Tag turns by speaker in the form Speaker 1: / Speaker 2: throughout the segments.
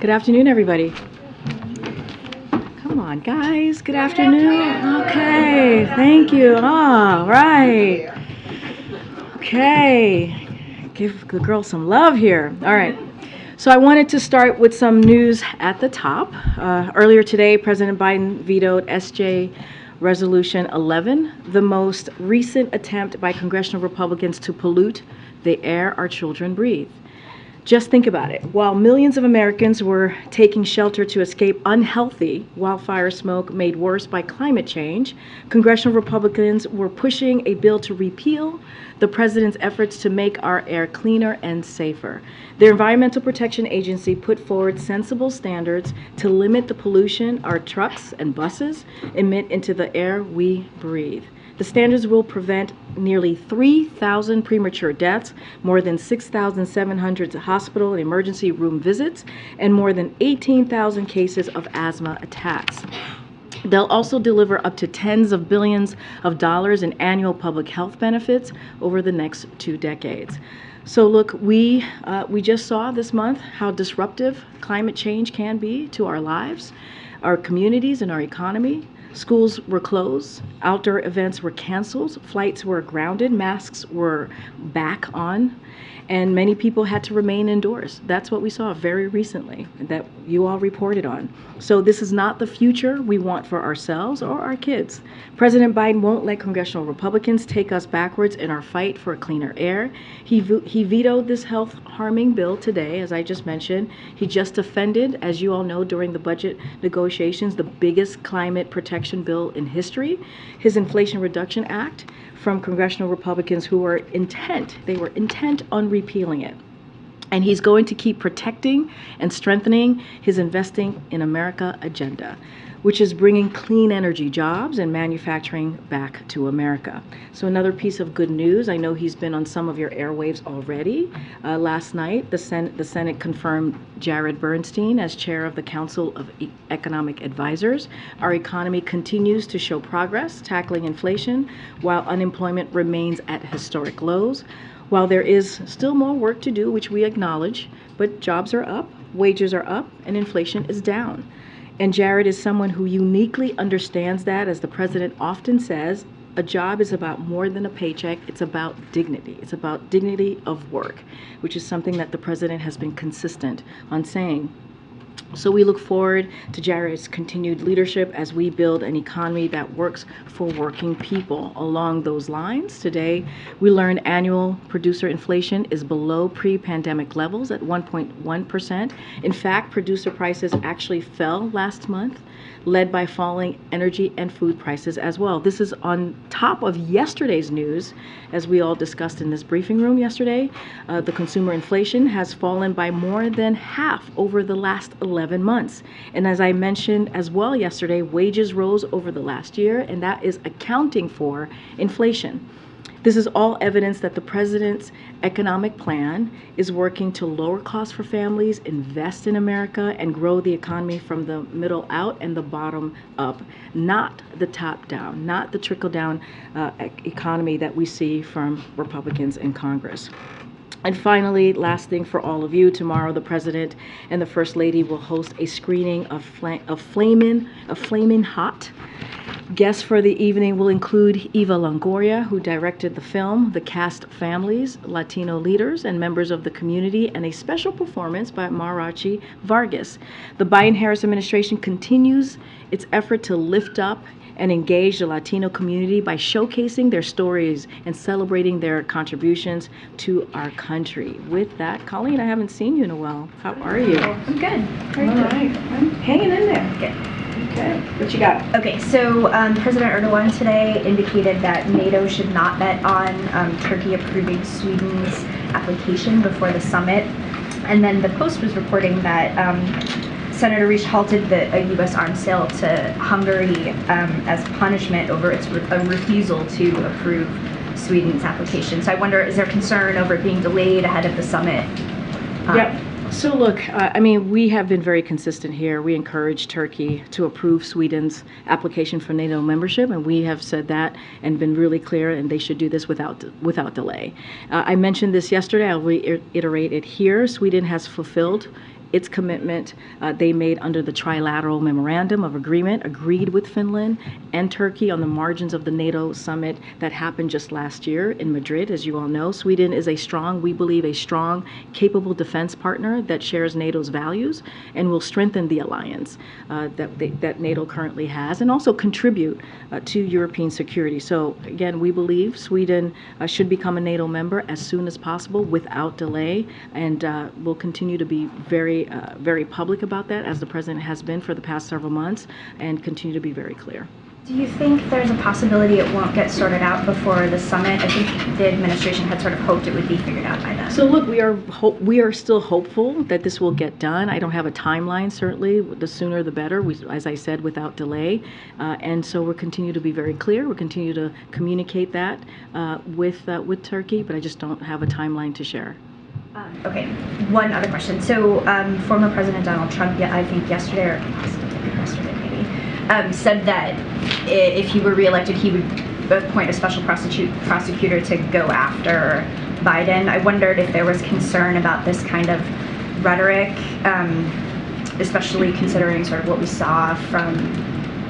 Speaker 1: Good afternoon, everybody. Come on, guys. Good afternoon. Okay, thank you. All right. Okay, give the girl some love here. All right. So I wanted to start with some news at the top. Earlier today, President Biden vetoed SJ Resolution 11, the most recent attempt by congressional Republicans to pollute the air our children breathe. Just think about it. While millions of Americans were taking shelter to escape unhealthy wildfire smoke made worse by climate change, congressional Republicans were pushing a bill to repeal the president's efforts to make our air cleaner and safer. The Environmental Protection Agency put forward sensible standards to limit the pollution our trucks and buses emit into the air we breathe. The standards will prevent nearly 3,000 premature deaths, more than 6,700 hospital and emergency room visits, and more than 18,000 cases of asthma attacks. They'll also deliver up to tens of billions of dollars in annual public health benefits over the next 2 decades. So look, we just saw this month how disruptive climate change can be to our lives, our communities, and our economy. Schools were closed, outdoor events were canceled, flights were grounded, masks were back on, and many people had to remain indoors. That's what we saw very recently that you all reported on. So this is not the future we want for ourselves or our kids. President Biden won't let congressional Republicans take us backwards in our fight for cleaner air. He vetoed this health-harming bill today, as I just mentioned. He just defended, as you all know, during the budget negotiations, the biggest climate protection bill in history, his Inflation Reduction Act, from congressional Republicans who were intent on repealing it. And he's going to keep protecting and strengthening his Investing in America agenda, which is bringing clean energy jobs and manufacturing back to America. So another piece of good news, I know he's been on some of your airwaves already. Last night, the Senate confirmed Jared Bernstein as chair of the Council of Economic Advisors. Our economy continues to show progress tackling inflation while unemployment remains at historic lows. While there is still more work to do, which we acknowledge, but jobs are up, wages are up, and inflation is down. And Jared is someone who uniquely understands that. As the president often says, a job is about more than a paycheck. It's about dignity. It's about dignity of work, which is something that the president has been consistent on saying. So we look forward to Jared's continued leadership as we build an economy that works for working people. Along those lines, today we learned annual producer inflation is below pre-pandemic levels at 1.1%. In fact, producer prices actually fell last month, led by falling energy and food prices as well. This is on top of yesterday's news, as we all discussed in this briefing room yesterday. The consumer inflation has fallen by more than half over the last 11 months. And as I mentioned as well yesterday, wages rose over the last year, and that is accounting for inflation. This is all evidence that the president's economic plan is working to lower costs for families, invest in America, and grow the economy from the middle out and the bottom up, not the top down, not the trickle down economy that we see from Republicans in Congress. And finally, last thing for all of you, tomorrow the President and the First Lady will host a screening of Flamin' Hot. Guests for the evening will include Eva Longoria, who directed the film, the cast families, Latino leaders, and members of the community, and a special performance by Marachi Vargas. The Biden-Harris administration continues its effort to lift up and engage the Latino community by showcasing their stories and celebrating their contributions to our country. With that, Colleen, I haven't seen you in a while. How are you?
Speaker 2: I'm good.
Speaker 1: All right. I'm hanging in there.
Speaker 2: Good.
Speaker 1: Okay. What you got?
Speaker 2: Okay, so President Erdogan today indicated that NATO should not bet on Turkey approving Sweden's application before the summit. And then the Post was reporting that Senator Reich halted a U.S. arms sale to Hungary as punishment over its refusal to approve Sweden's application. So I wonder, is there concern over it being delayed ahead of the summit?
Speaker 1: Yep. So look, I mean, we have been very consistent here. We encourage Turkey to approve Sweden's application for NATO membership, and we have said that and been really clear, and they should do this without delay. I mentioned this yesterday. I'll reiterate it here. Sweden has fulfilled its commitment they made under the trilateral memorandum of agreement agreed with Finland and Turkey on the margins of the NATO summit that happened just last year in Madrid. As you all know, Sweden is we believe, a strong, capable defense partner that shares NATO's values and will strengthen the alliance that NATO currently has and also contribute to European security. So again, we believe Sweden should become a NATO member as soon as possible without delay, and will continue to be very public about that, as the president has been for the past several months, and continue to be very clear.
Speaker 2: Do you think there's a possibility it won't get sorted out before the summit? I think the administration had sort of hoped it would be figured out by then.
Speaker 1: So look, we are still hopeful that this will get done. I don't have a timeline, certainly. The sooner the better, as I said, without delay. And so we'll continue to be very clear. We'll continue to communicate that with Turkey, but I just don't have a timeline to share.
Speaker 2: Okay, one other question. So former President Donald Trump, I think yesterday, or yesterday maybe, said that if he were reelected, he would appoint a special prosecutor to go after Biden. I wondered if there was concern about this kind of rhetoric, especially considering sort of what we saw from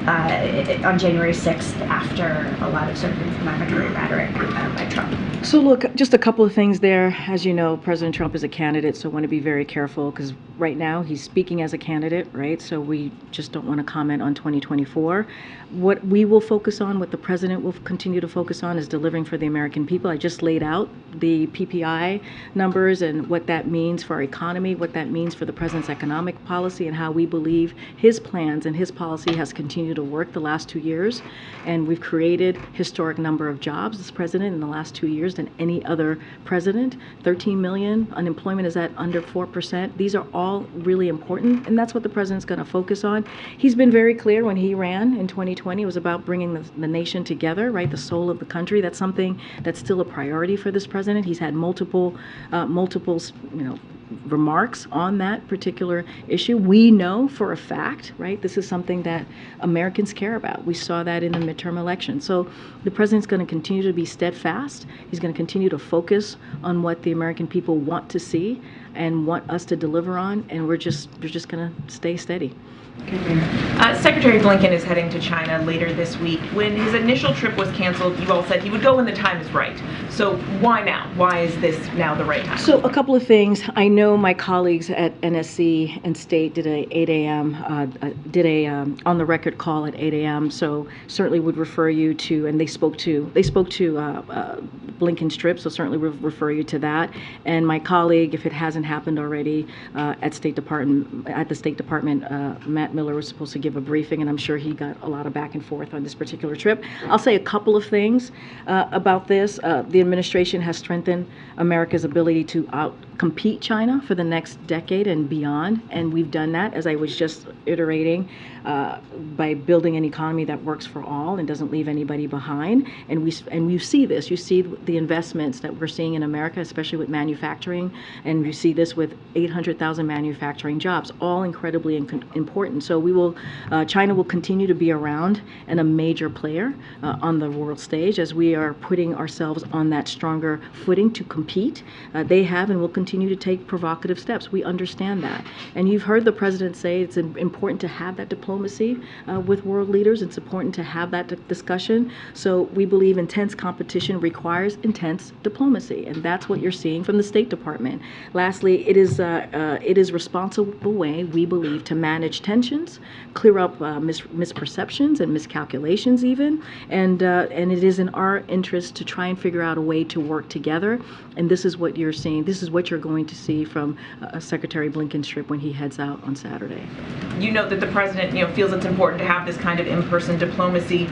Speaker 2: on January 6th after a lot of sort of inflammatory rhetoric by Trump.
Speaker 1: So look, just a couple of things there. As you know, President Trump is a candidate, so I want to be very careful because right now he's speaking as a candidate, right? So we just don't want to comment on 2024. What we will focus on, what the president will continue to focus on, is delivering for the American people. I just laid out the PPI numbers and what that means for our economy, what that means for the president's economic policy, and how we believe his plans and his policy has continued to work the last 2 years. And we've created historic number of jobs as president in the last 2 years than any other president. 13 million, unemployment is at under 4%. These are all really important, and that's what the president's going to focus on. He's been very clear when he ran in 2020. It was about bringing the nation together, right? The soul of the country. That's something that's still a priority for this president. He's had multiple remarks on that particular issue. We know for a fact, right, this is something that Americans care about. We saw that in the midterm election. So the president's going to continue to be steadfast. He's going to continue to focus on what the American people want to see and want us to deliver on, and we're just going to stay steady.
Speaker 3: Secretary Blinken is heading to China later this week. When his initial trip was canceled, you all said he would go when the time is right. So why now? Why is this now the right time?
Speaker 1: So a couple of things. I know my colleagues at NSC and State did a 8 a.m. On the record call at 8 a.m. So certainly would refer you to, and they spoke to Blinken's trip. So certainly would refer you to that. And my colleague, if it hasn't happened already, at the State Department, Matt Miller was supposed to give a briefing, and I'm sure he got a lot of back and forth on this particular trip. I'll say a couple of things about this. The administration has strengthened America's ability to outcompete China for the next decade and beyond, and we've done that, as I was just iterating, by building an economy that works for all and doesn't leave anybody behind. And you see this. You see the investments that we're seeing in America, especially with manufacturing, and you see this with 800,000 manufacturing jobs, all incredibly important. So China will continue to be around and a major player on the world stage as we are putting ourselves on that stronger footing to compete. They have and will continue to take provocative steps. We understand that. And you've heard the president say it's important to have that diplomacy with world leaders. It's important to have that discussion. So we believe intense competition requires intense diplomacy, and that's what you're seeing from the State Department. Lastly, it is responsible way, we believe, to manage tensions, clear up misperceptions and miscalculations even, and it is in our interest to try and figure out a way to work together. And this is what you're seeing. This is what you're going to see from Secretary Blinken's trip when he heads out on Saturday.
Speaker 3: You note that the president, feels it's important to have this kind of in-person diplomacy.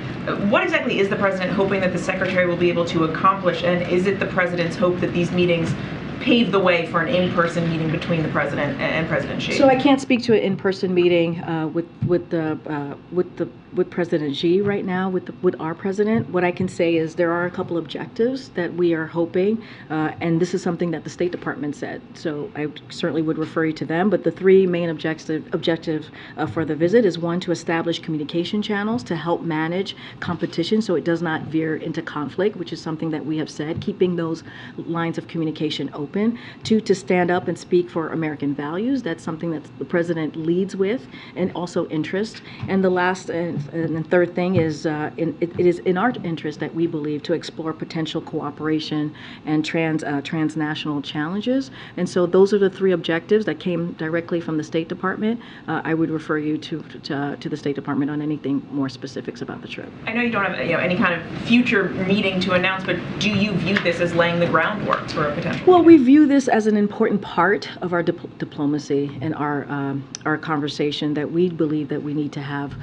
Speaker 3: What exactly is the president hoping that the secretary will be able to accomplish, and is it the president's hope that these meetings pave the way for an in-person meeting between the president and President Xi?
Speaker 1: So I can't speak to an in-person meeting with the with President Xi right now, with our president. What I can say is there are a couple objectives that we are hoping, and this is something that the State Department said. So I certainly would refer you to them. But the three main objectives for the visit is, one, to establish communication channels to help manage competition so it does not veer into conflict, which is something that we have said, keeping those lines of communication open. Two, to stand up and speak for American values. That's something that the president leads with, and also interest. And the last and the third thing is it is in our interest that we believe to explore potential cooperation and transnational challenges. And so those are the three objectives that came directly from the State Department. I would refer you to the State Department on anything more specifics about the trip.
Speaker 3: I know you don't have any kind of future meeting to announce, but do you view this as laying the groundwork for a potential?
Speaker 1: Well, we view this as an important part of our diplomacy and our conversation that we believe that we need to have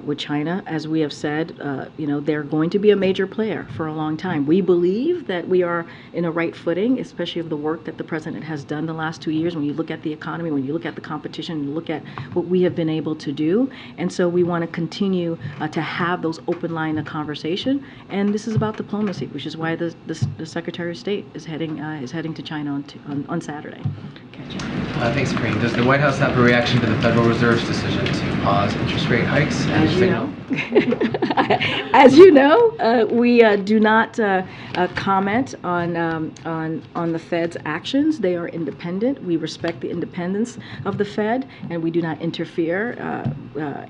Speaker 1: with China. As we have said, they're going to be a major player for a long time. We believe that we are in a right footing, especially of the work that the president has done the last 2 years. When you look at the economy, when you look at the competition, you look at what we have been able to do, and so we want to continue to have those open line of conversation. And this is about diplomacy, which is why the Secretary of State is heading to China on Saturday.
Speaker 4: Thanks, Karine. Does the White House have a reaction to the Federal Reserve's decision to pause interest rate hikes?
Speaker 1: As you know, as you know, we do not comment on the Fed's actions. They are independent. We respect the independence of the Fed, and we do not interfere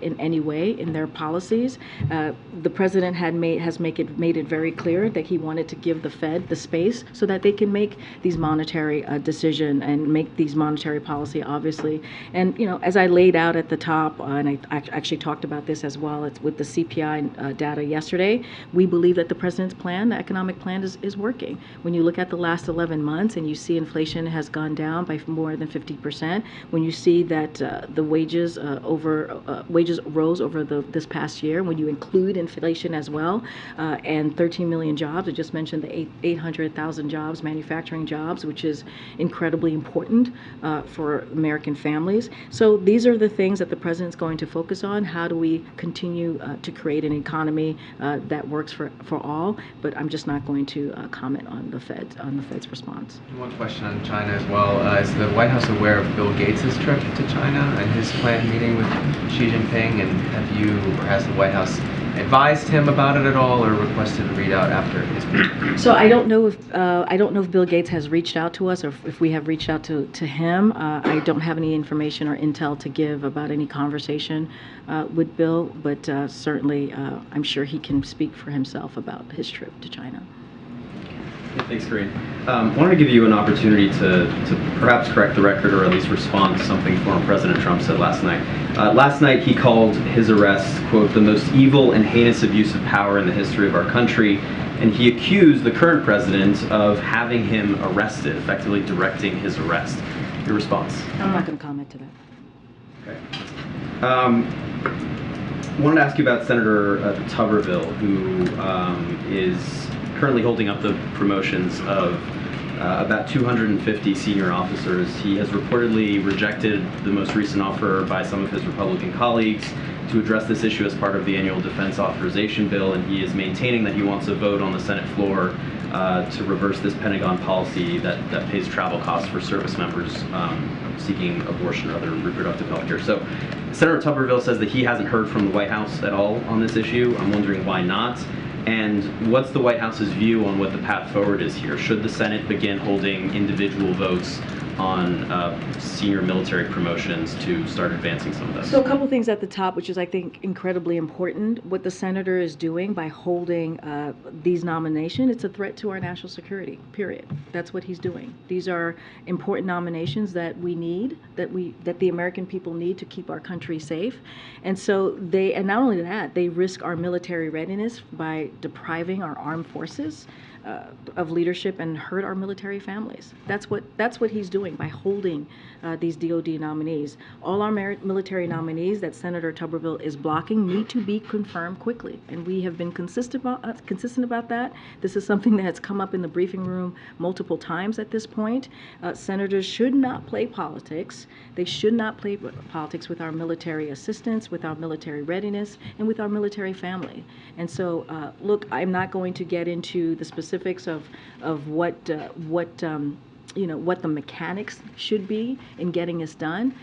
Speaker 1: in any way in their policies. The president has made it very clear that he wanted to give the Fed the space so that they can make these monetary decisions and make these monetary policy, obviously. And as I laid out at the top, and I actually talked about this as well, it's with the CPI data yesterday, we believe that the president's plan, the economic plan, is working. When you look at the last 11 months and you see inflation has gone down by more than 50%, when you see that the wages rose over this past year, when you include inflation as well, and 13 million jobs, I just mentioned the 800,000 jobs, manufacturing jobs, which is incredibly important for American families. So these are the things that the president's going to focus on. How do we continue to create an economy that works for all? But I'm just not going to comment on the Fed's response.
Speaker 4: One question on China as well. Is the White House aware of Bill Gates' trip to China and his planned meeting with Xi Jinping? And has the White House advised him about it at all, or requested a readout after his meeting?
Speaker 1: So I don't know if Bill Gates has reached out to us, or if we have reached out to him. I don't have any information or intel to give about any conversation with Bill, but certainly I'm sure he can speak for himself about his trip to China.
Speaker 5: Thanks, Karine. Wanted to give you an opportunity to perhaps correct the record, or at least respond to something former President Trump said last night. Last night he called his arrest, quote, the most evil and heinous abuse of power in the history of our country, and he accused the current president of having him arrested, effectively directing his arrest. Your response?
Speaker 1: I'm not going to comment to that.
Speaker 5: Okay. Wanted to ask you about Senator Tuberville, who is currently holding up the promotions of about 250 senior officers. He has reportedly rejected the most recent offer by some of his Republican colleagues to address this issue as part of the annual defense authorization bill, and he is maintaining that he wants a vote on the Senate floor to reverse this Pentagon policy that pays travel costs for service members seeking abortion or other reproductive health care. So Senator Tuberville says that he hasn't heard from the White House at all on this issue. I'm wondering why not. And what's the White House's view on what the path forward is here? Should the Senate begin holding individual votes on senior military promotions to start advancing some of this?
Speaker 1: So a couple things at the top, which is, I think, incredibly important. What the senator is doing by holding these nominations, it's a threat to our national security, period. That's what he's doing. These are important nominations that we need, that the American people need to keep our country safe. And so and not only that, they risk our military readiness by depriving our armed forces of leadership and hurt our military families. That's what he's doing by holding these DOD nominees. All our military nominees that Senator Tuberville is blocking need to be confirmed quickly, and we have been consistent about that. This is something that has come up in the briefing room multiple times at this point. Senators should not play politics. They should not play politics with our military assistance, with our military readiness, and with our military family. And so, look, I'm not going to get into the specifics of what the mechanics should be in getting this done.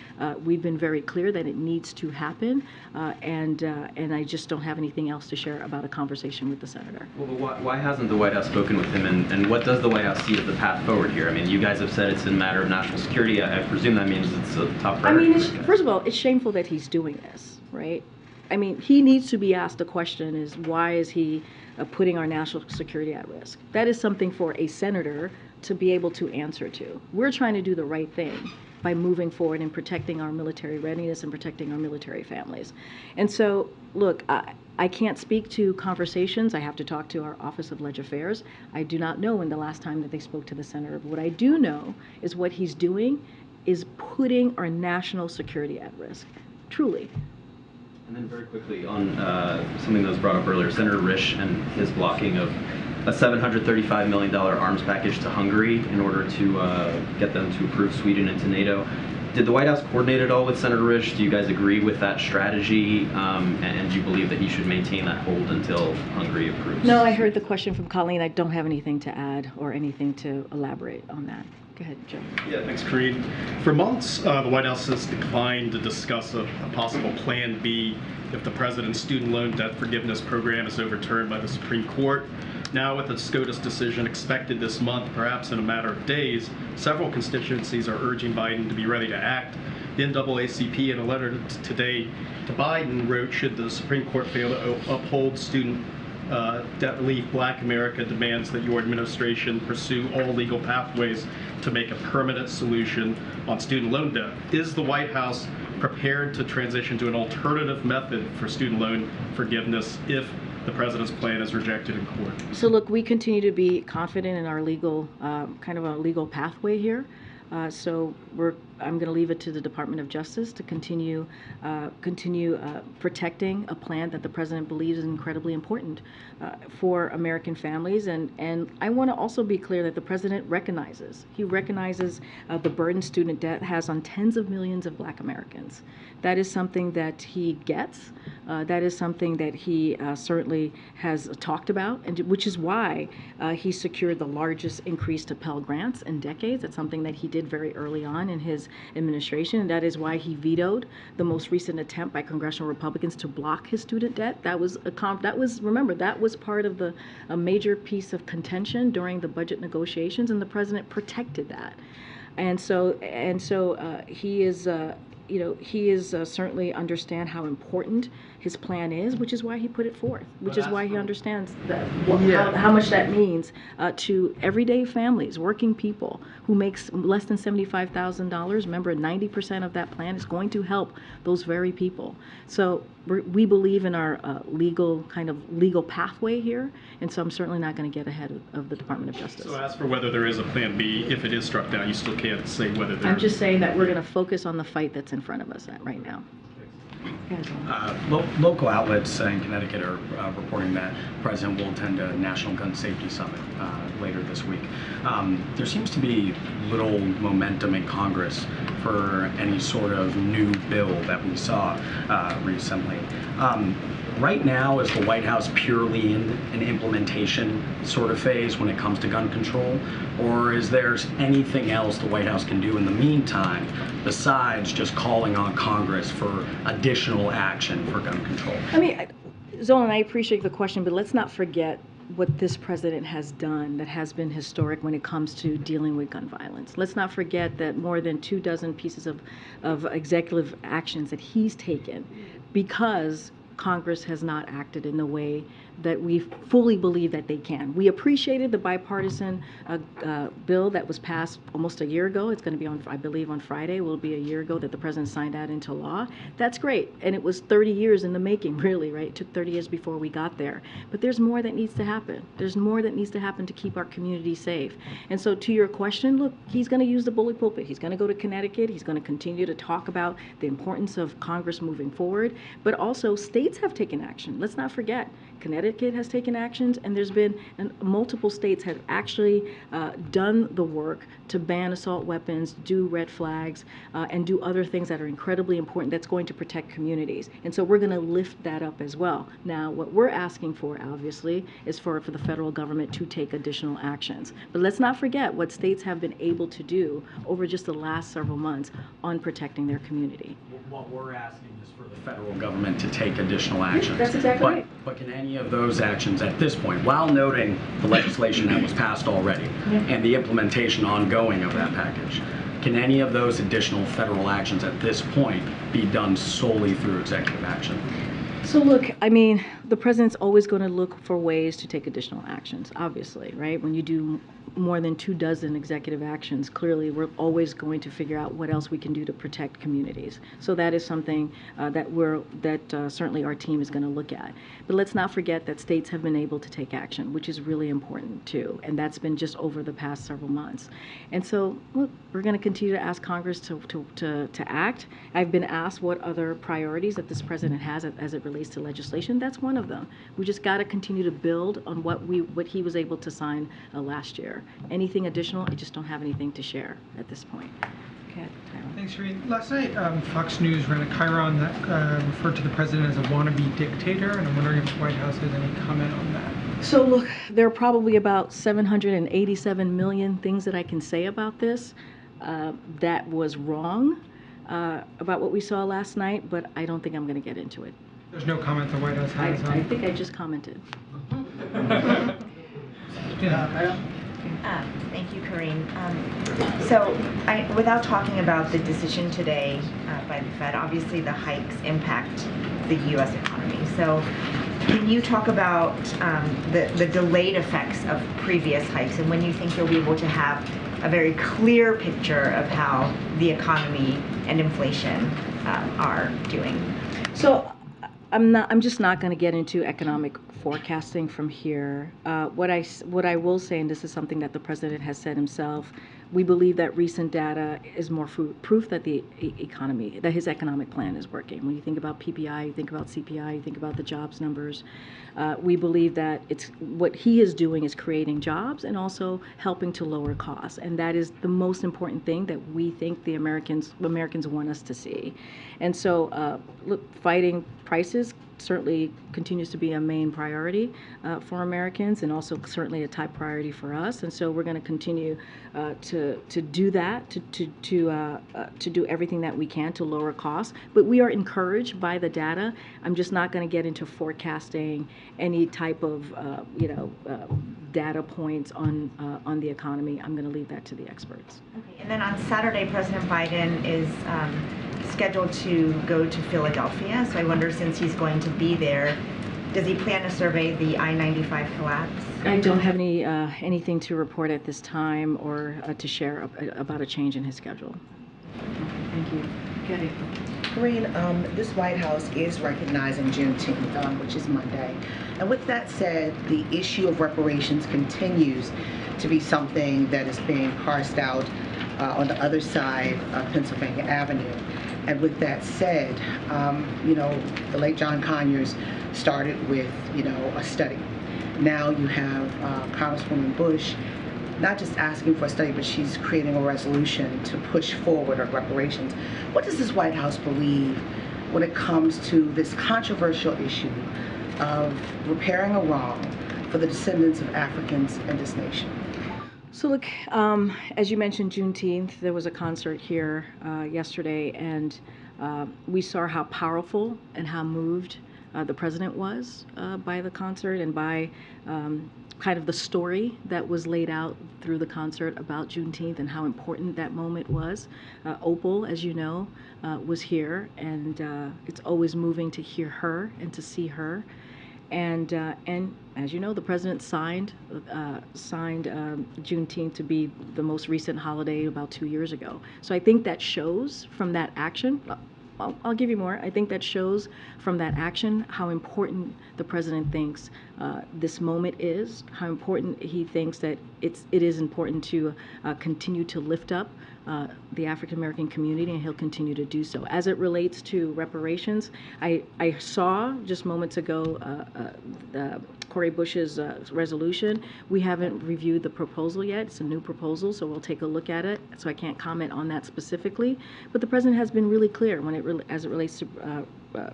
Speaker 1: We've been very clear that it needs to happen, and I just don't have anything else to share about a conversation with the senator.
Speaker 5: Well, but why hasn't the White House spoken with him, and what does the White House see as the path forward here? I mean, you guys have said it's a matter of national security. I presume that means it's a top priority.
Speaker 1: I mean, first of all, it's shameful that he's doing this, right? I mean, he needs to be asked the question is, why is he putting our national security at risk? That is something for a senator to be able to answer to. We're trying to do the right thing by moving forward and protecting our military readiness and protecting our military families. And so, look, I can't speak to conversations. I have to talk to our Office of Leg Affairs. I do not know when the last time that they spoke to the senator. But what I do know is what he's doing is putting our national security at risk, truly.
Speaker 5: And then very quickly on something that was brought up earlier, Senator Risch and his blocking of a $735 million arms package to Hungary in order to get them to approve Sweden into NATO. Did the White House coordinate at all with Senator Risch? Do you guys agree with that strategy? And do you believe that he should maintain that hold until Hungary approves?
Speaker 1: No, I heard the question from Colleen. I don't have anything to add or anything to elaborate on that. Go ahead, Joe.
Speaker 6: Yeah, thanks, Karine. For months, the White House has declined to discuss a possible Plan B if the president's student loan debt forgiveness program is overturned by the Supreme Court. Now, with the SCOTUS decision expected this month, perhaps in a matter of days, several constituencies are urging Biden to be ready to act. The NAACP, in a letter today to Biden, wrote, should the Supreme Court fail to uphold student debt relief, Black America demands that your administration pursue all legal pathways to make a permanent solution on student loan debt. Is the White House prepared to transition to an alternative method for student loan forgiveness if the president's plan is rejected in court?
Speaker 1: So look, we continue to be confident in our legal, kind of a legal pathway here. I'm going to leave it to the Department of Justice to continue protecting a plan that the president believes is incredibly important for American families. And I want to also be clear that the president recognizes the burden student debt has on tens of millions of Black Americans. That is something that he gets. That is something that he certainly has talked about, and which is why he secured the largest increase to Pell Grants in decades. That's something that he did very early on in his administration, and that is why he vetoed the most recent attempt by congressional Republicans to block his student debt. That was part of a major piece of contention during the budget negotiations, and the president protected that. And so he is certainly understand how important his plan is, which is why he put it forth, which is why he understands how much that means to everyday families, working people who makes less than $75,000. Remember, 90% of that plan is going to help those very people. So we believe in our legal pathway here, and so I'm certainly not going to get ahead of the Department of Justice.
Speaker 6: So as for whether there is a Plan B, if it is struck down, you still can't say whether there.
Speaker 1: I'm just saying that we're going to focus on the fight that's in front of us right now.
Speaker 7: Local outlets in Connecticut are reporting that the president will attend a National Gun Safety Summit later this week. There seems to be little momentum in Congress for any sort of new bill that we saw recently. Right now, is the White House purely in an implementation sort of phase when it comes to gun control? Or is there anything else the White House can do in the meantime besides just calling on Congress for additional action for gun control?
Speaker 1: I mean, Zolan, I appreciate the question, but let's not forget what this president has done that has been historic when it comes to dealing with gun violence. Let's not forget that more than 24 pieces of executive actions that he's taken because Congress has not acted in the way that we fully believe that they can. We appreciated the bipartisan bill that was passed almost a year ago. It's going to be on, I believe, on Friday. It will be a year ago that the president signed that into law. That's great. And it was 30 years in the making, really, right? It took 30 years before we got there. But there's more that needs to happen. There's more that needs to happen to keep our community safe. And so to your question, look, he's going to use the bully pulpit. He's going to go to Connecticut. He's going to continue to talk about the importance of Congress moving forward. But also, states have taken action. Let's not forget, Connecticut has taken actions, and there's been multiple states have actually done the work to ban assault weapons, do red flags, and do other things that are incredibly important that's going to protect communities. And so we're going to lift that up as well. Now, what we're asking for, obviously, is for the federal government to take additional actions. But let's not forget what states have been able to do over just the last several months on protecting their community.
Speaker 7: What we're asking is for the federal government to take additional actions.
Speaker 1: That's exactly right.
Speaker 7: But can any of those actions at this point, while noting the legislation that was passed already and the implementation ongoing of that package, can any of those additional federal actions at this point be done solely through executive action?
Speaker 1: So look, I mean, the president's always going to look for ways to take additional actions, obviously, right? When you do more than 24 executive actions, clearly we're always going to figure out what else we can do to protect communities. So that is something that certainly our team is going to look at. But let's not forget that states have been able to take action, which is really important too, and that's been just over the past several months. And so, look, we're going to continue to ask Congress to act. I've been asked what other priorities that this president has as it relates to legislation. That's one of them. We just got to continue to build on what he was able to sign last year. Anything additional, I just don't have anything to share at this point. Okay, Tyler.
Speaker 8: Thanks, Karine. Last night, Fox News ran a chyron that referred to the president as a wannabe dictator, and I'm wondering if the White House has any comment on that.
Speaker 1: So look, there are probably about 787 million things that I can say about this that was wrong about what we saw last night, but I don't think I'm going to get into it.
Speaker 8: There's no comment the White House has on.
Speaker 1: I think I just commented.
Speaker 9: Thank you, Karine. So without talking about the decision today by the Fed, obviously the hikes impact the U.S. economy. So can you talk about the delayed effects of previous hikes and when you think you'll be able to have a very clear picture of how the economy and inflation are doing?
Speaker 1: So I'm just not going to get into economic forecasting from here. What I will say, and this is something that the president has said himself, we believe that recent data is more proof that the economy, that his economic plan is working. When you think about PPI, you think about CPI, you think about the jobs numbers. We believe that it's what he is doing is creating jobs and also helping to lower costs, and that is the most important thing that we think the Americans want us to see. And so, look, fighting prices certainly continues to be a main priority for Americans, and also certainly a top priority for us. And so we're going to continue to do that, to do everything that we can to lower costs. But we are encouraged by the data. I'm just not going to get into forecasting any type of data points on the economy. I'm going to leave that to the experts.
Speaker 9: Okay. And then on Saturday, President Biden is scheduled to go to Philadelphia. So I wonder, since he's going to be there, does he plan to survey the I-95 collapse?
Speaker 1: I don't have anything to report at this time or to share about a change in his schedule. Thank you. Getty.
Speaker 10: Karine, this White House is recognizing Juneteenth, which is Monday. And with that said, the issue of reparations continues to be something that is being parsed out on the other side of Pennsylvania Avenue. And with that said, the late John Conyers started with, a study. Now you have Congresswoman Bush not just asking for a study, but she's creating a resolution to push forward on reparations. What does this White House believe when it comes to this controversial issue of repairing a wrong for the descendants of Africans in this nation?
Speaker 1: So look, as you mentioned, Juneteenth, there was a concert here yesterday, and we saw how powerful and how moved the president was by the concert and by kind of the story that was laid out through the concert about Juneteenth and how important that moment was. Opal, as you know, was here, and it's always moving to hear her and to see her. And as you know, the president signed Juneteenth to be the most recent holiday about 2 years ago. So I think that shows from that action. I'll give you more. I think that shows from that action how important the president thinks this moment is, how important he thinks that it is important to continue to lift up the African American community, and he'll continue to do so. As it relates to reparations, I saw just moments ago Cori Bush's resolution. We haven't reviewed the proposal yet. It's a new proposal, so we'll take a look at it. So I can't comment on that specifically. But the president has been really clear as it relates to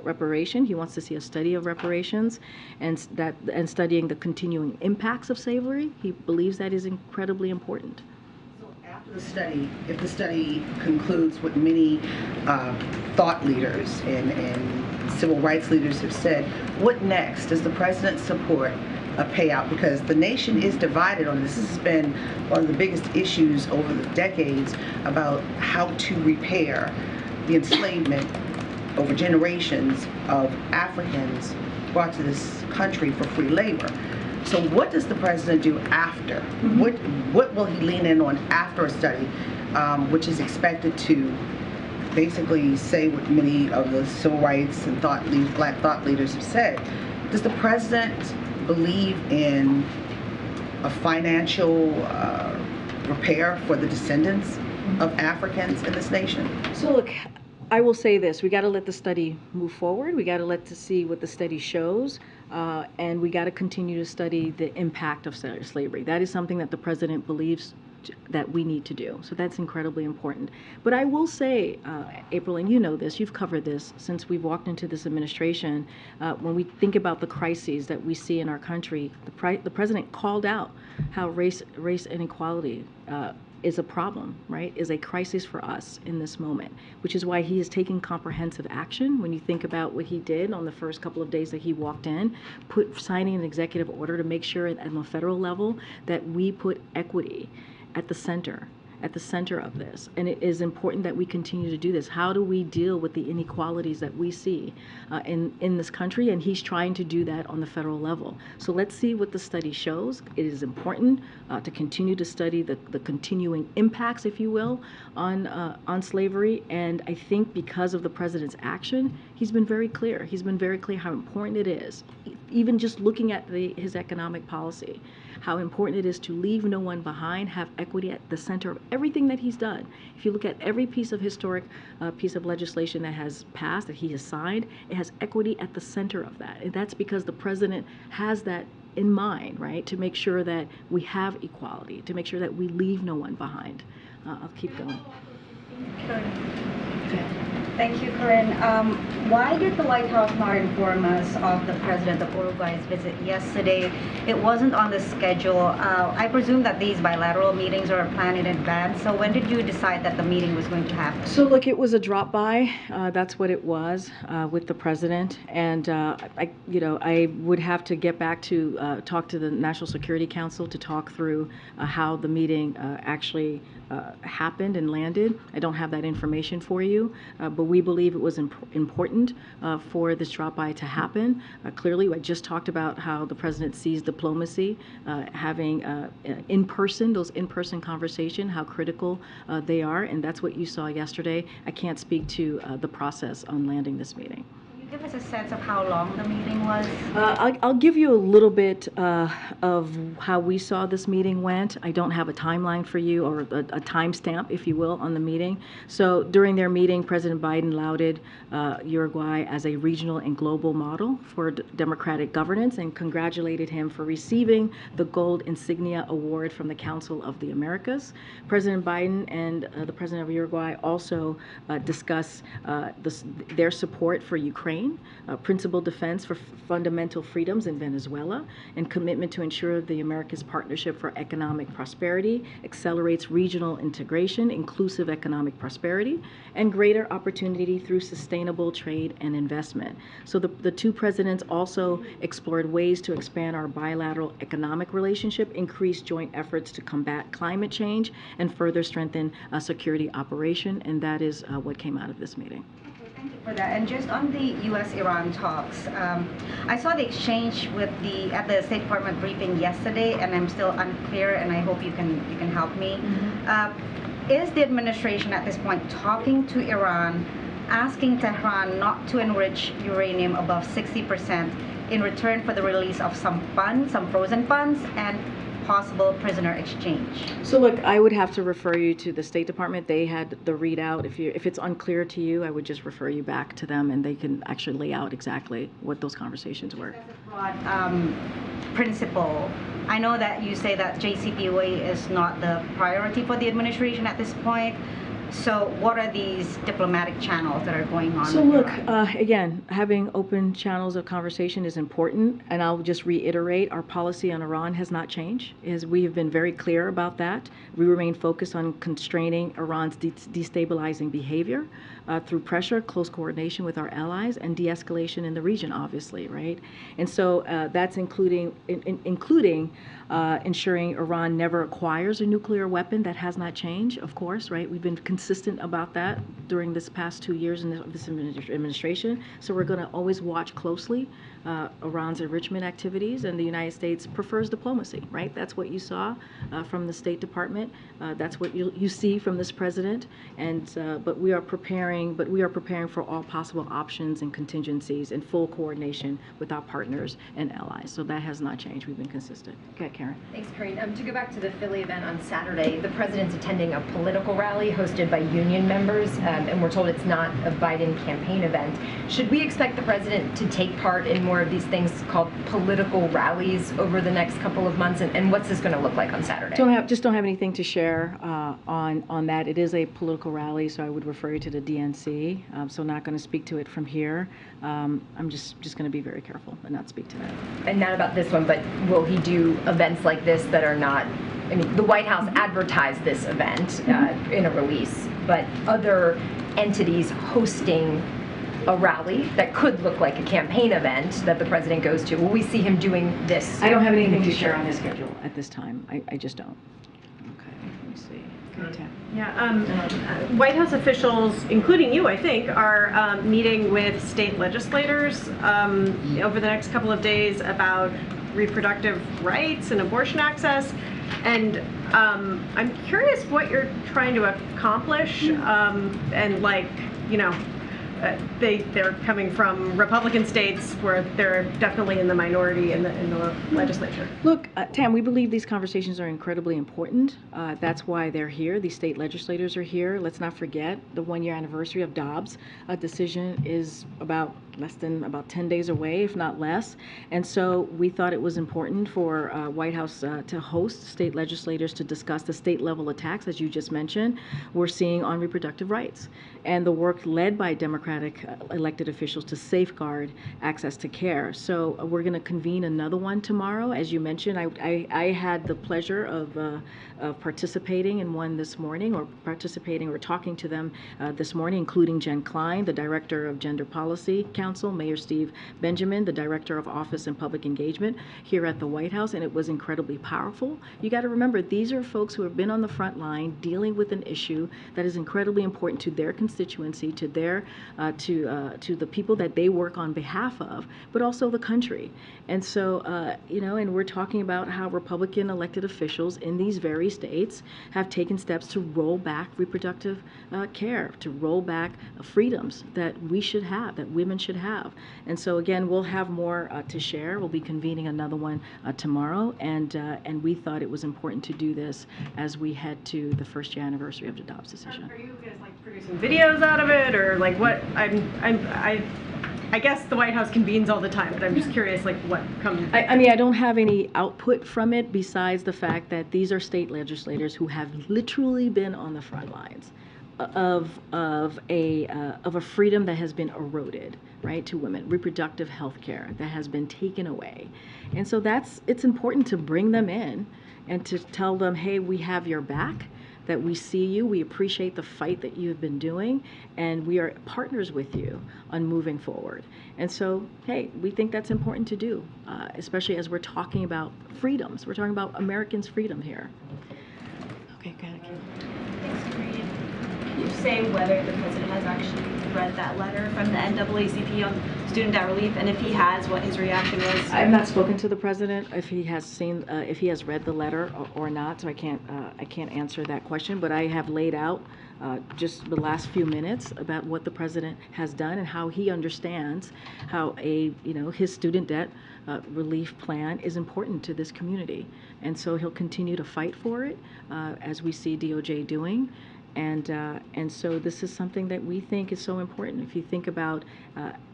Speaker 1: reparation. He wants to see a study of reparations and studying the continuing impacts of slavery. He believes that is incredibly important.
Speaker 10: After the study, if the study concludes what many thought leaders and civil rights leaders have said, what next? Does the president support a payout? Because the nation is divided on this. This has been one of the biggest issues over the decades about how to repair the enslavement over generations of Africans brought to this country for free labor. So what does the president do after? What will he lean in on after a study, which is expected to basically say what many of the civil rights and black thought leaders have said? Does the president believe in a financial repair for the descendants of Africans in this nation?
Speaker 1: So look, I will say this: we got to let the study move forward. We got to see what the study shows, and we got to continue to study the impact of slavery. That is something that the president believes that we need to do. So that's incredibly important. But I will say, April, and you know this, you've covered this since we've walked into this administration. When we think about the crises that we see in our country, the president called out how race inequality is a problem, right? Is a crisis for us in this moment, which is why he is taking comprehensive action. When you think about what he did on the first couple of days that he walked in, signing an executive order to make sure at the federal level that we put equity at the center of this. And it is important that we continue to do this. How do we deal with the inequalities that we see in this country? And he's trying to do that on the federal level. So let's see what the study shows. It is important to continue to study the continuing impacts, if you will, on slavery. And I think because of the president's action, he's been very clear. He's been very clear how important it is, even just looking at his economic policy, how important it is to leave no one behind, have equity at the center of everything that he's done. If you look at every piece of historic piece of legislation that has passed, that he has signed, it has equity at the center of that. And that's because the president has that in mind, right? To make sure that we have equality, to make sure that we leave no one behind. I'll keep going.
Speaker 11: Thank you, Karine. Why did the White House not inform us of the president of Uruguay's visit yesterday? It wasn't on the schedule. I presume that these bilateral meetings are planned in advance. So when did you decide that the meeting was going to happen?
Speaker 1: So look, it was a drop by. That's what it was with the president. And I would have to get back to talk to the National Security Council to talk through how the meeting actually happened and landed. I don't have that information for you, but we believe it was important for this drop-by to happen. Clearly, I just talked about how the president sees diplomacy, having those in-person conversation, how critical they are, and that's what you saw yesterday. I can't speak to the process on landing this meeting.
Speaker 11: Give us a sense of how long the meeting was?
Speaker 1: I'll give you a little bit of how we saw this meeting went. I don't have a timeline for you or a timestamp, if you will, on the meeting. So during their meeting, President Biden lauded Uruguay as a regional and global model for democratic governance and congratulated him for receiving the Gold Insignia Award from the Council of the Americas. President Biden and the President of Uruguay also discussed their support for Ukraine Ukraine, principled defense for fundamental freedoms in Venezuela, and commitment to ensure the Americas' partnership for economic prosperity accelerates regional integration, inclusive economic prosperity, and greater opportunity through sustainable trade and investment. So the two presidents also explored ways to expand our bilateral economic relationship, increase joint efforts to combat climate change, and further strengthen security operation, and that is what came out of this meeting.
Speaker 11: Thank you for that. And just on the U.S.-Iran talks, I saw the exchange at the State Department briefing yesterday, and I'm still unclear, and I hope you can help me. Is the administration at this point talking to Iran, asking Tehran not to enrich uranium above 60% in return for the release of some funds, some frozen funds, and possible prisoner exchange?
Speaker 1: So look, I would have to refer you to the State Department. They had the readout. If it's unclear to you, I would just refer you back to them, and they can actually lay out exactly what those conversations were.
Speaker 11: As a broad principle, I know that you say that JCPOA is not the priority for the administration at this point. So what are these diplomatic channels that are going on?
Speaker 1: So look, again, having open channels of conversation is important, and I'll just reiterate, our policy on Iran has not changed. We have been very clear about that. We remain focused on constraining Iran's destabilizing behavior through pressure, close coordination with our allies, and de-escalation in the region, obviously, right? And so that's including ensuring Iran never acquires a nuclear weapon. That has not changed, of course, right? We've been consistent about that during this past 2 years in this administration. So we're going to always watch closely Iran's enrichment activities, and the United States prefers diplomacy, right? That's what you saw from the State Department. That's what you see from this president. And but we are preparing for all possible options and contingencies in full coordination with our partners and allies. So that has not changed. We've been consistent. Okay, Karen.
Speaker 12: Thanks, Karine. To go back to the Philly event on Saturday, the president's attending a political rally hosted by union members, and we're told it's not a Biden campaign event. Should we expect the president to take part in more of these things called political rallies over the next couple of months, and what's this going to look like on Saturday?
Speaker 1: Just don't have anything to share on that. It is a political rally, so I would refer you to the DNC. So not going to speak to it from here. I'm just going to be very careful and not speak to that.
Speaker 12: And not about this one, but will he do events like this that are not? I mean, the White House advertised this event in a release, but other entities hosting a rally that could look like a campaign event that the president goes to. Will we see him doing this?
Speaker 1: I don't have anything to share on his schedule at this time. I just don't. Okay, let me see.
Speaker 13: Yeah, White House officials, including you, I think, are meeting with state legislators over the next couple of days about reproductive rights and abortion access. And I'm curious what you're trying to accomplish, and they're coming from Republican states where they're definitely in the minority in the legislature.
Speaker 1: Look, Tam, we believe these conversations are incredibly important. That's why they're here. These state legislators are here. Let's not forget the 1-year anniversary of Dobbs. A decision is about 10 days away, if not less. And so we thought it was important for White House to host state legislators to discuss the state level attacks, as you just mentioned, we're seeing on reproductive rights, and the work led by Democratic elected officials to safeguard access to care. So we're going to convene another one tomorrow. As you mentioned, I had the pleasure of participating in one this morning, or talking to them this morning, including Jen Klein, the Director of Gender Policy Council, Mayor Steve Benjamin, the Director of Office and Public Engagement here at the White House, and it was incredibly powerful. You got to remember, these are folks who have been on the front line dealing with an issue that is incredibly important to their constituency, to their to the people that they work on behalf of, but also the country. And so, and we're talking about how Republican elected officials in these very states have taken steps to roll back reproductive care, to roll back freedoms that we should have, that women should have. And so, again, we'll have more to share. We'll be convening another one tomorrow, and we thought it was important to do this as we head to the first-year anniversary of the Dobbs decision.
Speaker 13: Are you guys producing videos out of it, or what? I guess the White House convenes all the time, but I'm just curious, what comes.
Speaker 1: I don't have any output from it besides the fact that these are state legislators who have literally been on the front lines of a freedom that has been eroded right, to women, reproductive health care that has been taken away. And so it's important to bring them in and to tell them, hey, we have your back, that we see you, we appreciate the fight that you've been doing, and we are partners with you on moving forward. And so, hey, we think that's important to do, especially as we're talking about freedoms. We're talking about Americans' freedom here. Okay, go ahead.
Speaker 14: Thanks, Karine. Can you say whether the president has actually read that letter from the NAACP on student debt relief, and if he has, what his reaction was?
Speaker 1: I've not spoken to the president if he has seen, if he has read the letter or not, so I can't answer that question. But I have laid out just the last few minutes about what the president has done and how he understands how his student debt relief plan is important to this community, and so he'll continue to fight for it, as we see DOJ doing. And so this is something that we think is so important. If you think about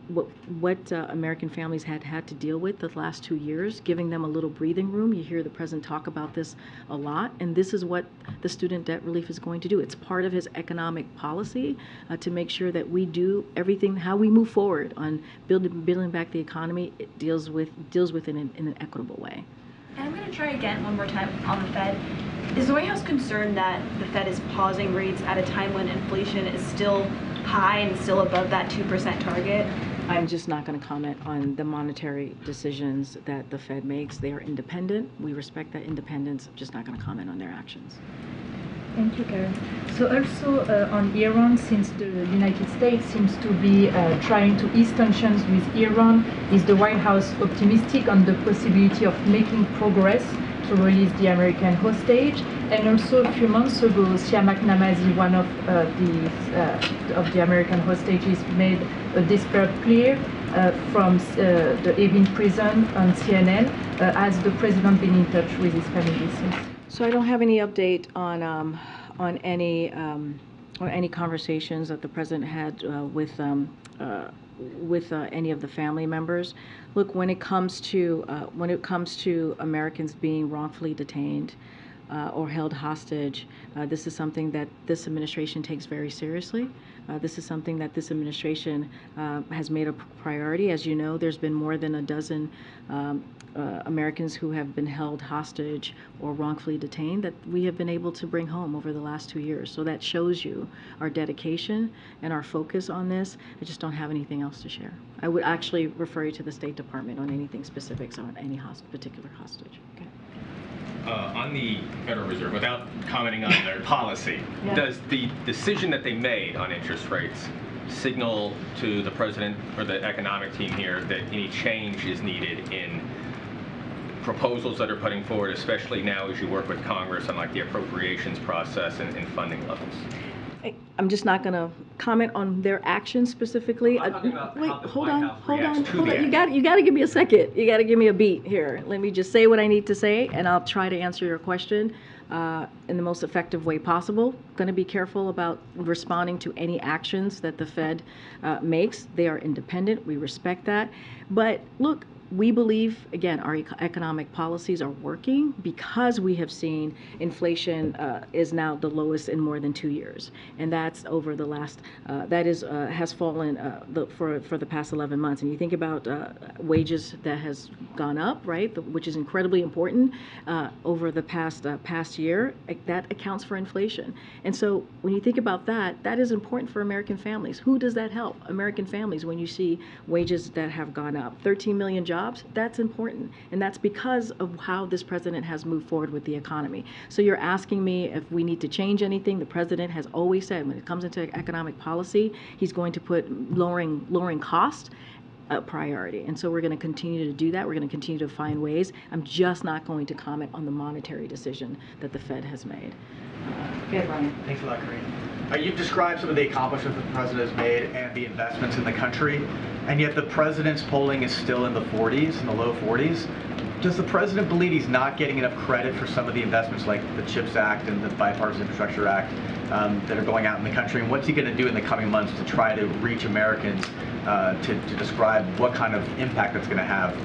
Speaker 1: what American families had to deal with the last 2 years, giving them a little breathing room. You hear the president talk about this a lot, and this is what the student debt relief is going to do. It's part of his economic policy to make sure that we do everything, how we move forward on building back the economy. It deals with it in an equitable way.
Speaker 14: And I'm going to try again one more time on the Fed. Is the White House concerned that the Fed is pausing rates at a time when inflation is still high and still above that 2% target?
Speaker 1: I'm just not going to comment on the monetary decisions that the Fed makes. They are independent. We respect that independence. I'm just not going to comment on their actions.
Speaker 15: Thank you, Karen. So also on Iran, since the United States seems to be trying to ease tensions with Iran, is the White House optimistic on the possibility of making progress to release the American hostage? And also a few months ago, Siamak Namazi, one of the American hostages, made a desperate plea from the Evin prison on CNN. Has the president been in touch with his family since?
Speaker 1: So I don't have any update on any conversations that the president had with any of the family members. Look, when it comes to Americans being wrongfully detained or held hostage, this is something that this administration takes very seriously. This is something that this administration has made a priority. As you know, there's been more than a dozen Americans who have been held hostage or wrongfully detained that we have been able to bring home over the last 2 years. So that shows you our dedication and our focus on this. I just don't have anything else to share. I would actually refer you to the State Department on anything specifics on any particular hostage. Okay.
Speaker 16: On the Federal Reserve, without commenting on their policy,
Speaker 1: Yeah.
Speaker 16: does the decision that they made on interest rates signal to the president or the economic team here that any change is needed in proposals that are putting forward, especially now as you work with Congress on like the appropriations process and funding levels?
Speaker 1: I'm just not going to comment on their actions specifically.
Speaker 16: I'm talking about
Speaker 1: Wait,
Speaker 16: how the
Speaker 1: hold
Speaker 16: White
Speaker 1: on.
Speaker 16: House reacts to the
Speaker 1: You got to give me a second. You got to give me a beat here. Let me just say what I need to say, and I'll try to answer your question in the most effective way possible. Going to be careful about responding to any actions that the Fed makes. They are independent. We respect that. But look, we believe, again, our economic policies are working because we have seen inflation is now the lowest in more than 2 years. And that's over the last, has fallen for the past 11 months. And you think about wages that has gone up, right, which is incredibly important over the past year, that accounts for inflation. And so when you think about that, that is important for American families. Who does that help? American families, when you see wages that have gone up. 13 million jobs, that's important. And that's because of how this president has moved forward with the economy. So you're asking me if we need to change anything. The president has always said when it comes into economic policy, he's going to put lowering cost a priority. And so we're going to continue to do that. We're going to continue to find ways. I'm just not going to comment on the monetary decision that the Fed has made. Go ahead, Ryan.
Speaker 17: Thanks a lot, Karine. You've described some of the accomplishments that the president has made and the investments in the country, and yet the president's polling is still in the 40s, in the low 40s. Does the president believe he's not getting enough credit for some of the investments like the CHIPS Act and the Bipartisan Infrastructure Act that are going out in the country? And what's he going to do in the coming months to try to reach Americans to describe what kind of impact that's going to have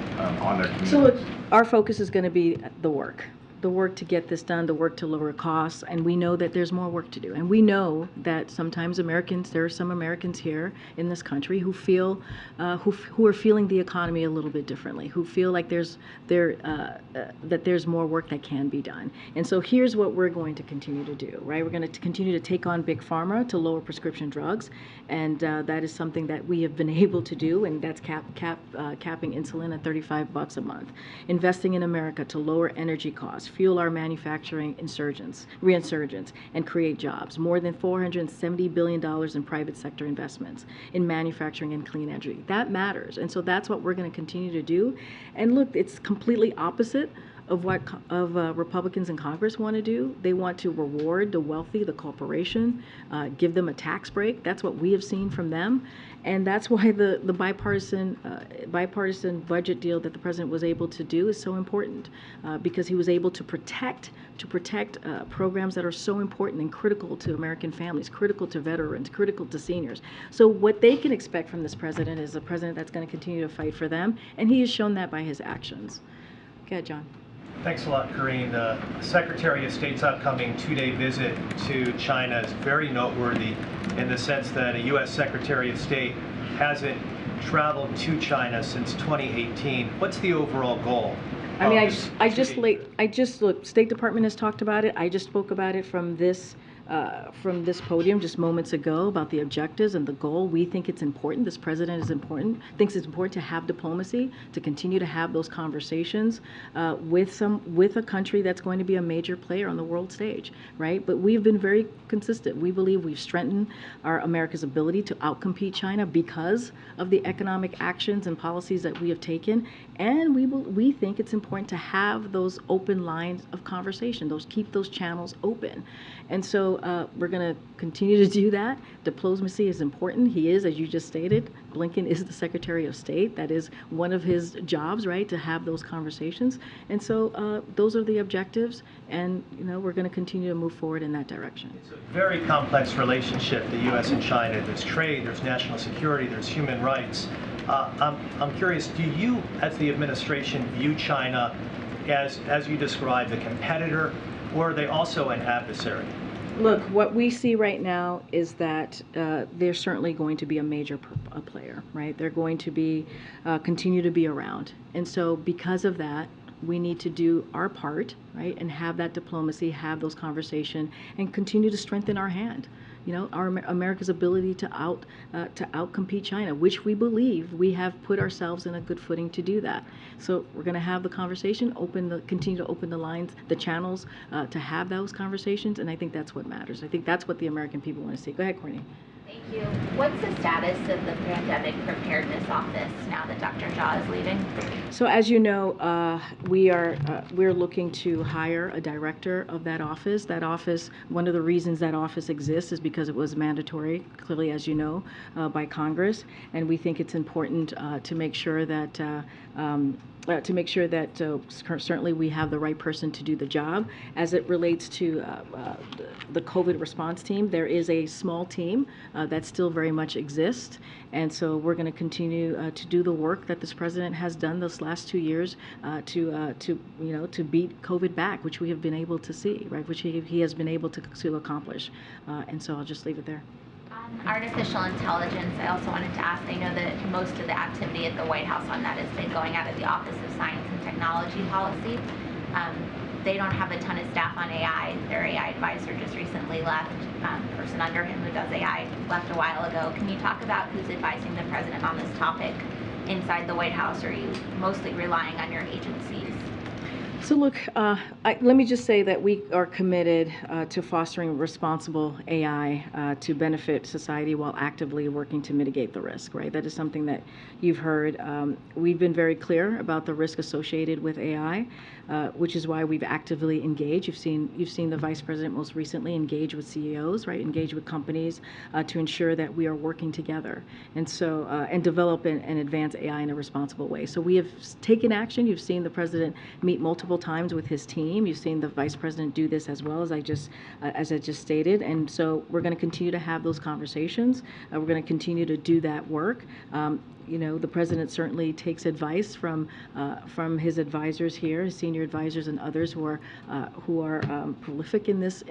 Speaker 17: on their communities?
Speaker 1: So our focus is going to be the work. to get this done, the work to lower costs, and we know that there's more work to do. And we know that sometimes there are some Americans here in this country who feel, who are feeling the economy a little bit differently, who feel like that there's more work that can be done. And so here's what we're going to continue to do, right? We're going to continue to take on Big Pharma to lower prescription drugs, and that is something that we have been able to do, and that's capping insulin at $35 a month. Investing in America to lower energy costs, fuel our manufacturing reinsurgence, and create jobs. More than $470 billion in private sector investments in manufacturing and clean energy. That matters, and so that's what we're going to continue to do. And look, it's completely opposite of what Republicans in Congress want to do. They want to reward the wealthy, the corporation, give them a tax break. That's what we have seen from them, and that's why the bipartisan budget deal that the president was able to do is so important, because he was able to protect programs that are so important and critical to American families, critical to veterans, critical to seniors. So what they can expect from this president is a president that's going to continue to fight for them, and he has shown that by his actions. Go ahead, John.
Speaker 18: Thanks a lot, Karine. The Secretary of State's upcoming two-day visit to China is very noteworthy in the sense that a U.S. Secretary of State hasn't traveled to China since 2018. What's the overall goal?
Speaker 1: I mean, I just look. State Department has talked about it. I just spoke about it from this podium just moments ago about the objectives and the goal. We think it's important. This president thinks it's important to have diplomacy, to continue to have those conversations with a country that's going to be a major player on the world stage, right? But we've been very consistent. We believe we've strengthened America's ability to outcompete China because of the economic actions and policies that we have taken, and we think it's important to have those open lines of conversation, keep those channels open. And so we're going to continue to do that. Diplomacy is important. He is, as you just stated, Blinken is the Secretary of State. That is one of his jobs, right, to have those conversations. And so those are the objectives, and we're going to continue to move forward in that direction.
Speaker 18: It's a very complex relationship, the U.S. and China. There's trade, there's national security, there's human rights. I'm curious, do you, as the administration, view China as you described, a competitor, or are they also an adversary?
Speaker 1: Look, what we see right now is that they're certainly going to be a major player, right? They're going to continue to be around. And so because of that, we need to do our part, right, and have that diplomacy, have those conversations, and continue to strengthen our hand. America's ability to outcompete China, which we believe we have put ourselves in a good footing to do that. So we're going to have the conversation, continue to open the lines, the channels to have those conversations, and I think that's what matters. I think that's what the American people want to see. Go ahead, Courtney.
Speaker 19: Thank you. What's the status of the Pandemic Preparedness Office now that Dr. Jha is leaving?
Speaker 1: So as you know, we're looking to hire a director of that office. That office, one of the reasons that office exists is because it was mandatory, clearly, as you know, by Congress, and we think it's important to make sure that certainly we have the right person to do the job. As it relates to the COVID response team, there is a small team that still very much exists, and so we're going to continue to do the work that this president has done this last 2 years to beat COVID back, which we have been able to see, right? Which he has been able to accomplish, and so I'll just leave it there.
Speaker 19: Artificial intelligence, I also wanted to ask, I know that most of the activity at the White House on that has been going out of the Office of Science and Technology Policy. They don't have a ton of staff on AI. Their AI advisor just recently left. Person under him who does AI left a while ago. Can you talk about who's advising the president on this topic inside the White House, or are you mostly relying on your agencies?
Speaker 1: So look, let me just say that we are committed to fostering responsible AI to benefit society while actively working to mitigate the risk, right? That is something that you've heard. We've been very clear about the risk associated with AI, which is why we've actively engaged. You've seen the Vice President most recently engage with CEOs, right? Engage with companies to ensure that we are working together and so and develop and advance AI in a responsible way. So we have taken action. You've seen the President meet multiple times with his team. You've seen the vice president do this as well, as I just stated. And so we're going to continue to have those conversations. We're going to continue to do that work. You know, the president certainly takes advice from his advisors here, his senior advisors and others who are prolific in this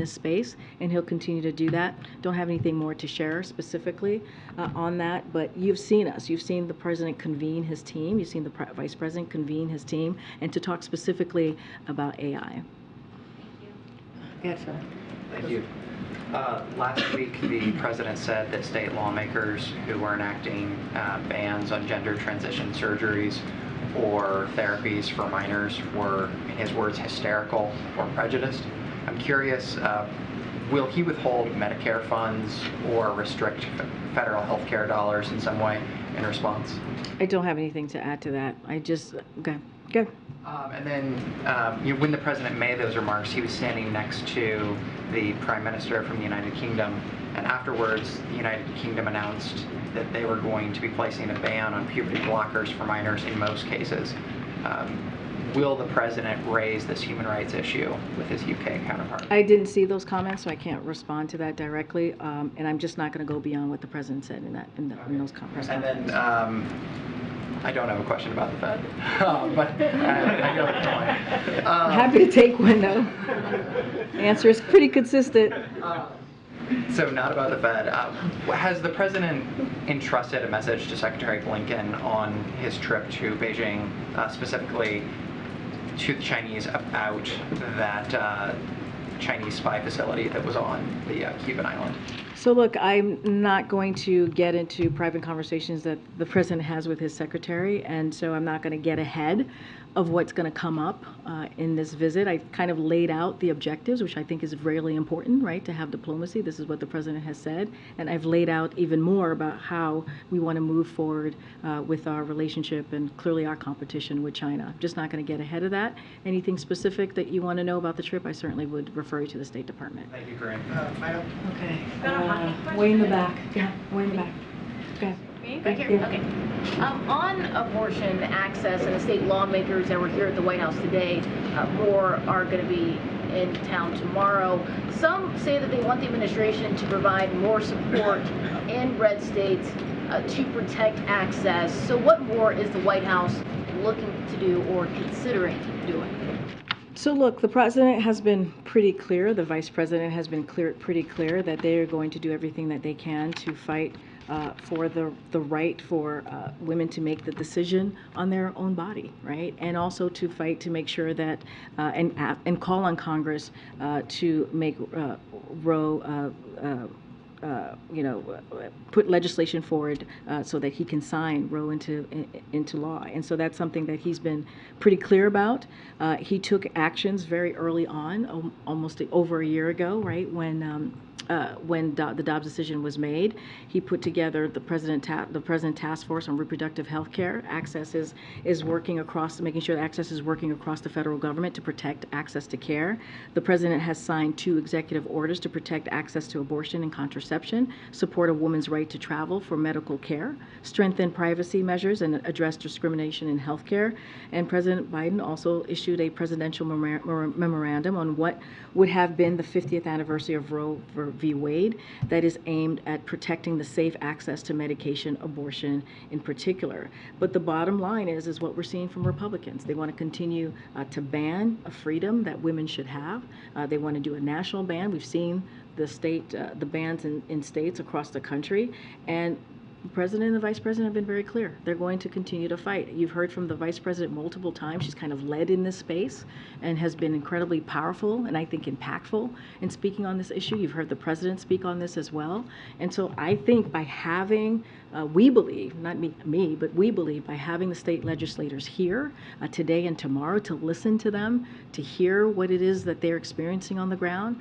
Speaker 1: space, and he'll continue to do that. Don't have anything more to share specifically on that, but you've seen us. You've seen the president convene his team. You've seen the vice president convene his team, and to talk specifically about AI.
Speaker 20: Thank you.
Speaker 1: Yes, sir.
Speaker 20: Thank you. Last week, the president said that state lawmakers who were enacting bans on gender transition surgeries or therapies for minors were, in his words, hysterical or prejudiced. I'm curious, will he withhold Medicare funds or restrict federal health care dollars in some way in response?
Speaker 1: I don't have anything to add to that. Okay. Good.
Speaker 20: And then when the president made those remarks, he was standing next to the prime minister from the United Kingdom, and afterwards the United Kingdom announced that they were going to be placing a ban on puberty blockers for minors in most cases. Will the president raise this human rights issue with his UK counterpart?
Speaker 1: I didn't see those comments, so I can't respond to that directly, and I'm just not going to go beyond what the president said in those press conferences.
Speaker 20: And then I don't have a question about the Fed, but I know it's one.
Speaker 1: Happy to take one, though. The answer is pretty consistent.
Speaker 20: So not about the Fed. Has the president entrusted a message to Secretary Blinken on his trip to Beijing, specifically to the Chinese about that Chinese spy facility that was on the Cuban island?
Speaker 1: So look, I'm not going to get into private conversations that the president has with his secretary, and so I'm not going to get ahead of what's going to come up in this visit. I kind of laid out the objectives, which I think is really important, right, to have diplomacy. This is what the president has said, and I've laid out even more about how we want to move forward with our relationship and clearly our competition with China. I'm just not going to get ahead of that. Anything specific that you want to know about the trip, I certainly would refer you to the State Department.
Speaker 20: Thank you, Karine.
Speaker 1: Okay. Way in the back. Yeah, way in the back. Okay.
Speaker 21: Right here? Okay. On abortion access and the state lawmakers that were here at the White House today, more are going to be in town tomorrow. Some say that they want the administration to provide more support in red states to protect access. So what more is the White House looking to do or considering doing?
Speaker 1: So look, the president has been pretty clear, the vice president has been pretty clear that they are going to do everything that they can to fight for the right for women to make the decision on their own body, right? And also to fight to make sure that, and call on Congress to make Roe, put legislation forward so that he can sign Roe into law. And so that's something that he's been pretty clear about. He took actions very early on, almost over a year ago, right, when the Dobbs decision was made. He put together the president task force on reproductive health care. Access is working across, making sure that access is working across the federal government to protect access to care. The president has signed 2 executive orders to protect access to abortion and contraception, support a woman's right to travel for medical care, strengthen privacy measures, and address discrimination in health care. And President Biden also issued a presidential memorandum on what would have been the 50th anniversary of Roe v. Wade that is aimed at protecting the safe access to medication, abortion in particular. But the bottom line is what we're seeing from Republicans. They want to continue to ban a freedom that women should have. They want to do a national ban. We've seen the bans in states across the country, and the president and the vice president have been very clear. They're going to continue to fight. You've heard from the vice president multiple times. She's kind of led in this space and has been incredibly powerful and I think impactful in speaking on this issue. You've heard the president speak on this as well. And so I think by having, we believe, not me, but we believe by having the state legislators here today and tomorrow to listen to them, to hear what it is that they're experiencing on the ground,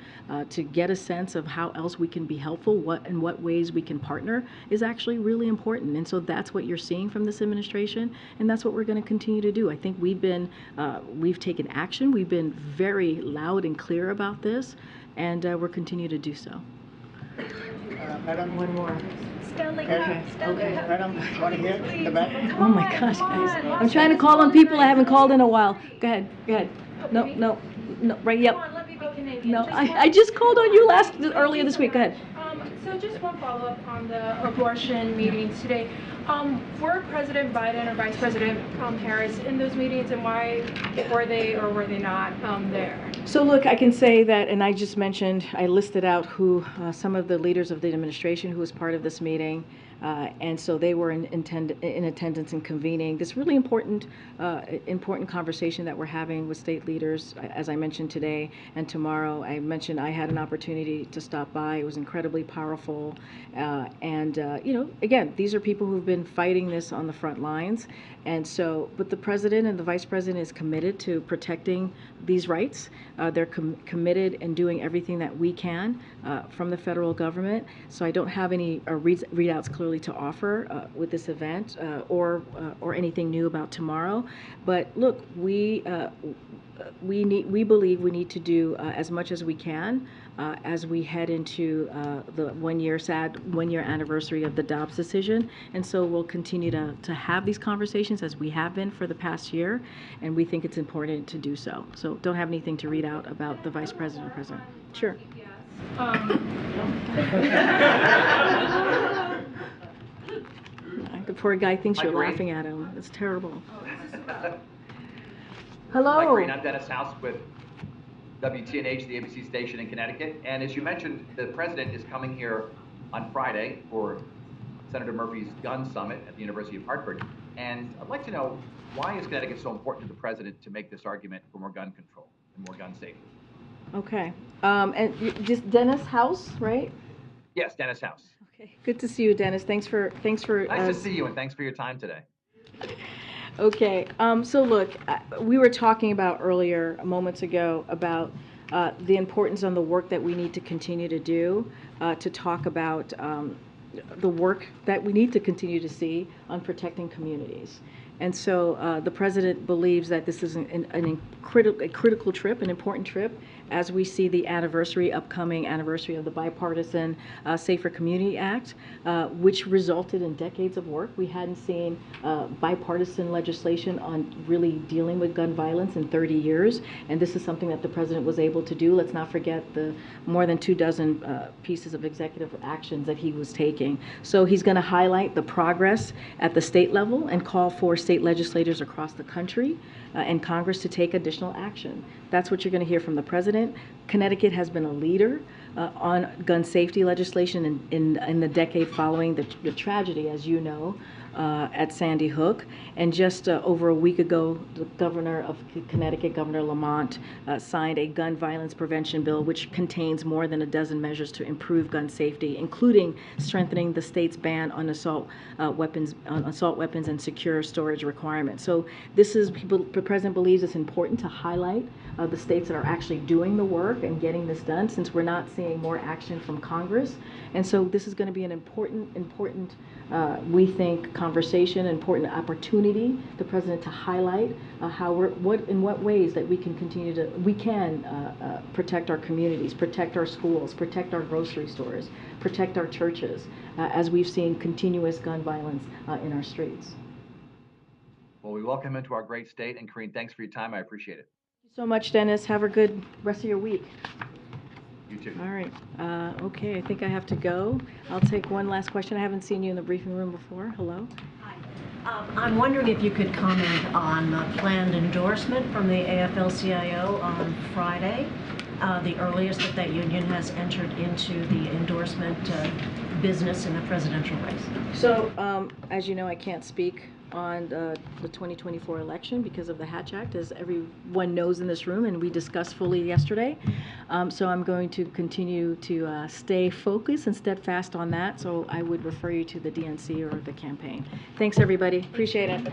Speaker 1: to get a sense of how else we can be helpful, in what ways we can partner is actually really important. And so that's what you're seeing from this administration, and that's what we're going to continue to do. I think we've taken action. We've been very loud and clear about this, and we'll continue to do so.
Speaker 2: Madam?
Speaker 1: One more.
Speaker 14: Stanley
Speaker 1: Okay.
Speaker 2: Okay, madam, want to hear the back?
Speaker 1: Oh my gosh, guys. I'm trying to call on people I haven't called in a while. Go ahead, go ahead. No, right, yep. No, I just called on you earlier this week. Go ahead.
Speaker 22: So just one follow-up on the abortion meetings today. Were President Biden or Vice President Harris in those meetings, and why were they or were they not there?
Speaker 1: So look, I can say that, and I just mentioned, I listed out who some of the leaders of the administration who was part of this meeting. And so they were in attendance and convening this really important conversation that we're having with state leaders, as I mentioned today and tomorrow. I mentioned I had an opportunity to stop by. It was incredibly powerful. Again, these are people who've been fighting this on the front lines. And so, but the president and the vice president is committed to protecting these rights. They're committed and doing everything that we can from the federal government. So I don't have any readouts clearly to offer with this event or anything new about tomorrow. But look, we believe we need to do as much as we can as we head into the sad 1 year anniversary of the Dobbs decision. And so we'll continue to have these conversations as we have been for the past year, and we think it's important to do so. So don't have anything to read out about the vice president or president. Sure. The poor guy thinks you're laughing at him. It's terrible. Hello.
Speaker 23: Hi, Karine. I'm Dennis House with WTNH, the ABC station in Connecticut. And as you mentioned, the president is coming here on Friday for Senator Murphy's gun summit at the University of Hartford. And I'd like to know, why is Connecticut so important to the president to make this argument for more gun control and more gun safety?
Speaker 1: Okay. And just Dennis House, right?
Speaker 23: Yes, Dennis House.
Speaker 1: Okay. Good to see you, Dennis. Thanks for.
Speaker 23: Nice to see you, and thanks for your time today.
Speaker 1: Okay. So look, we were talking about earlier, moments ago, about the importance on the work that we need to continue to do, to talk about the work that we need to continue to see on protecting communities. And so the president believes that this is a critical trip, an important trip, as we see the upcoming anniversary of the Bipartisan Safer Community Act, which resulted in decades of work. We hadn't seen bipartisan legislation on really dealing with gun violence in 30 years, and this is something that the president was able to do. Let's not forget the more than 24 pieces of executive actions that he was taking. So he's going to highlight the progress at the state level and call for state legislators across the country and Congress to take additional action. That's what you're going to hear from the president. Connecticut has been a leader on gun safety legislation in the decade following the tragedy, as you know, at Sandy Hook. And just over a week ago, the governor of Connecticut, Governor Lamont, signed a gun violence prevention bill, which contains more than a dozen measures to improve gun safety, including strengthening the state's ban on assault weapons and secure storage requirements. So the president believes it's important to highlight the states that are actually doing the work and getting this done, since we're not seeing more action from Congress. And so this is going to be an important, we think, conversation, important opportunity, the president to highlight in what ways that we can protect our communities, protect our schools, protect our grocery stores, protect our churches, as we've seen continuous gun violence in our streets.
Speaker 23: Well, we welcome him to our great state, and Karine, thanks for your time. I appreciate it.
Speaker 1: Thank you so much, Dennis. Have a good rest of your week.
Speaker 23: You too.
Speaker 1: All right. Okay, I think I have to go. I'll take one last question. I haven't seen you in the briefing room before. Hello.
Speaker 24: I'm wondering if you could comment on the planned endorsement from the AFL-CIO on Friday, the earliest that union has entered into the endorsement business in the presidential race.
Speaker 1: So, as you know, I can't speak on the 2024 election because of the Hatch Act, as everyone knows in this room, and we discussed fully yesterday. So I'm going to continue to stay focused and steadfast on that. So I would refer you to the DNC or the campaign. Thanks, everybody. Appreciate it.